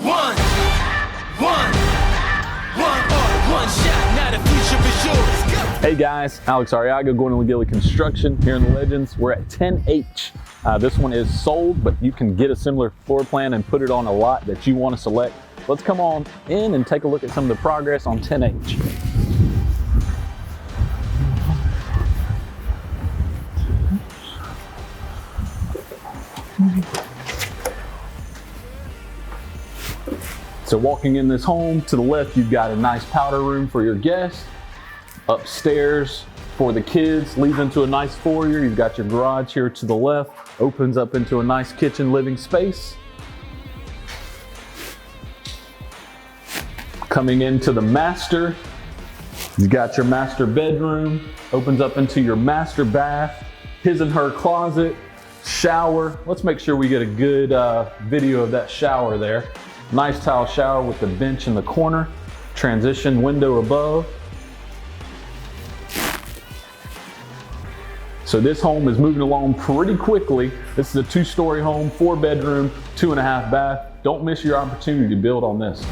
One shot, now the future is yours. Go. Hey guys, Alex Arriaga, Gordon McGilly Construction here in the Legends. We're at 10H. This one is sold, but you can get a similar floor plan and put it on a lot that you want to select. Let's come on in and take a look at some of the progress on 10H. So walking in this home, to the left you've got a nice powder room for your guests. Upstairs for the kids leads into a nice foyer. You've got your garage here to the left, opens up into a nice kitchen living space. Coming into the master, you've got your master bedroom, opens up into your master bath, his and her closet, shower. Let's make sure we get a good video of that shower there. Nice tile shower with the bench in the corner, transition window above. So this home is moving along pretty quickly. This is a 2-story home, 4 bedroom, 2.5 bath. Don't miss your opportunity to build on this.